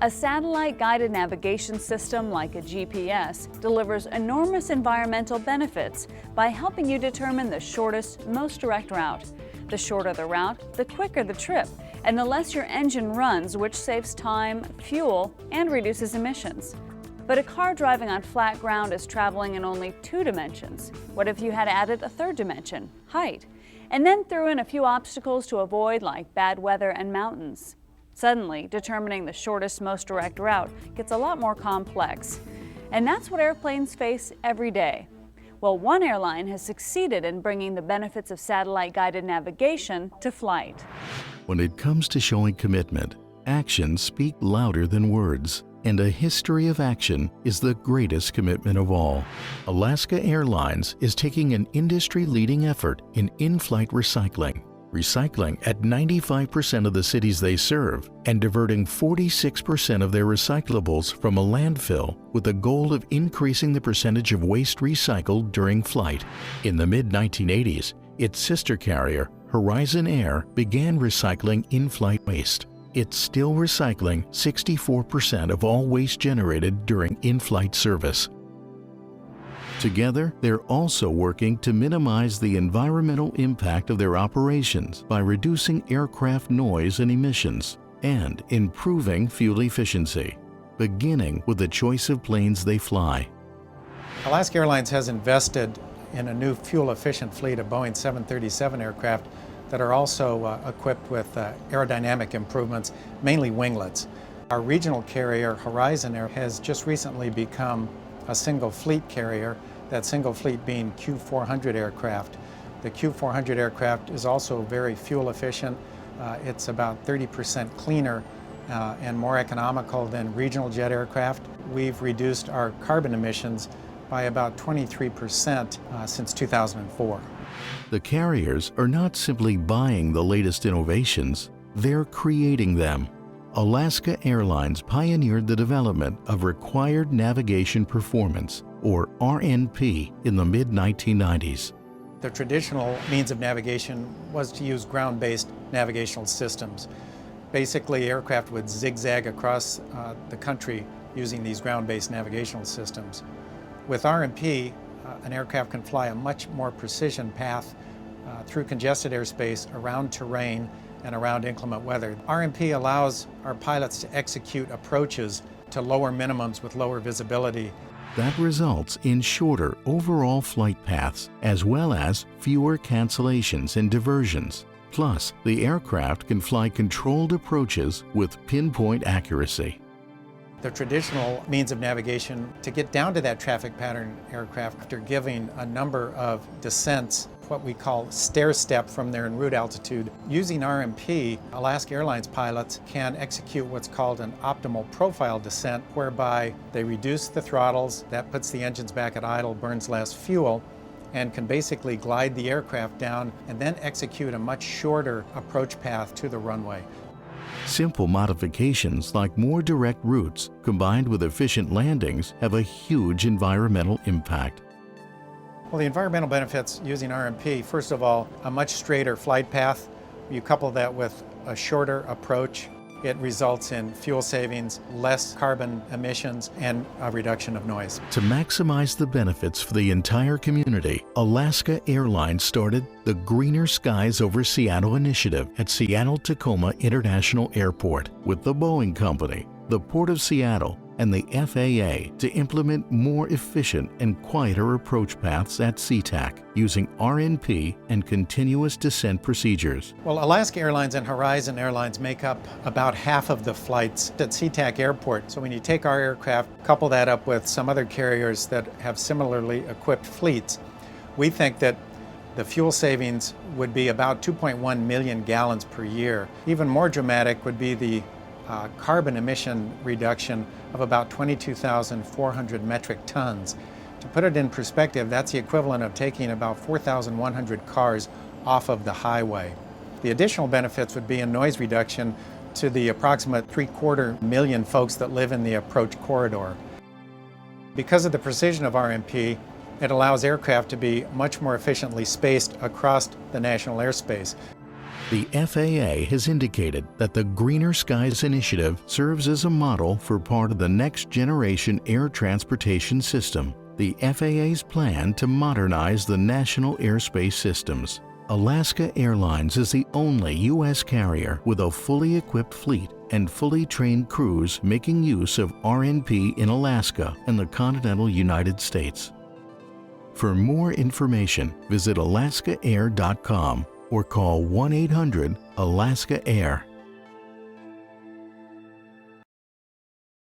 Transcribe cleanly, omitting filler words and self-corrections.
A satellite-guided navigation system like a GPS delivers enormous environmental benefits by helping you determine the shortest, most direct route. The shorter the route, the quicker the trip, and the less your engine runs, which saves time, fuel, and reduces emissions. But a car driving on flat ground is traveling in only 2 dimensions. What if you had added a 3rd dimension, height, and then threw in a few obstacles to avoid like bad weather and mountains? Suddenly, determining the shortest, most direct route gets a lot more complex. And that's what airplanes face every day. Well, one airline has succeeded in bringing the benefits of satellite-guided navigation to flight. When it comes to showing commitment, actions speak louder than words. And a history of action is the greatest commitment of all. Alaska Airlines is taking an industry-leading effort in in-flight recycling at 95% of the cities they serve, and diverting 46% of their recyclables from a landfill with the goal of increasing the percentage of waste recycled during flight. In the mid-1980s, its sister carrier, Horizon Air, began recycling in-flight waste. It's still recycling 64% of all waste generated during in-flight service. Together, they're also working to minimize the environmental impact of their operations by reducing aircraft noise and emissions and improving fuel efficiency, beginning with the choice of planes they fly. Alaska Airlines has invested in a new fuel-efficient fleet of Boeing 737 aircraft that are also equipped with aerodynamic improvements, mainly winglets. Our regional carrier, Horizon Air, has just recently become a single fleet carrier, that single fleet being Q400 aircraft. The Q400 aircraft is also very fuel efficient. It's about 30% cleaner and more economical than regional jet aircraft. We've reduced our carbon emissions by about 23% since 2004. The carriers are not simply buying the latest innovations, they're creating them. Alaska Airlines pioneered the development of Required Navigation Performance, or RNP, in the mid-1990s. The traditional means of navigation was to use ground-based navigational systems. Basically, aircraft would zigzag across the country using these ground-based navigational systems. With RNP, an aircraft can fly a much more precision path through congested airspace, around terrain, and around inclement weather. RNP allows our pilots to execute approaches to lower minimums with lower visibility. That results in shorter overall flight paths, as well as fewer cancellations and diversions. Plus, the aircraft can fly controlled approaches with pinpoint accuracy. The traditional means of navigation, to get down to that traffic pattern aircraft, after giving a number of descents, what we call stair-step from their en route altitude. Using RNP, Alaska Airlines pilots can execute what's called an optimal profile descent, whereby they reduce the throttles, that puts the engines back at idle, burns less fuel, and can basically glide the aircraft down and then execute a much shorter approach path to the runway. Simple modifications like more direct routes combined with efficient landings have a huge environmental impact. Well, the environmental benefits using RNP, first of all, a much straighter flight path. You couple that with a shorter approach, it results in fuel savings, less carbon emissions, and a reduction of noise. To maximize the benefits for the entire community, Alaska Airlines started the Greener Skies Over Seattle initiative at Seattle-Tacoma International Airport with the Boeing Company, the Port of Seattle, and the FAA to implement more efficient and quieter approach paths at SeaTac using RNP and continuous descent procedures. Well, Alaska Airlines and Horizon Airlines make up about half of the flights at SeaTac Airport. So when you take our aircraft, couple that up with some other carriers that have similarly equipped fleets, we think that the fuel savings would be about 2.1 million gallons per year. Even more dramatic would be the carbon emission reduction of about 22,400 metric tons. To put it in perspective, that's the equivalent of taking about 4,100 cars off of the highway. The additional benefits would be a noise reduction to the approximate 3/4 million folks that live in the approach corridor. Because of the precision of RNP, it allows aircraft to be much more efficiently spaced across the national airspace. The FAA has indicated that the Greener Skies Initiative serves as a model for part of the next generation air transportation system, the FAA's plan to modernize the national airspace systems. Alaska Airlines is the only U.S. carrier with a fully equipped fleet and fully trained crews making use of RNP in Alaska and the continental United States. For more information, visit alaskaair.com or call 1-800-ALASKA-AIR.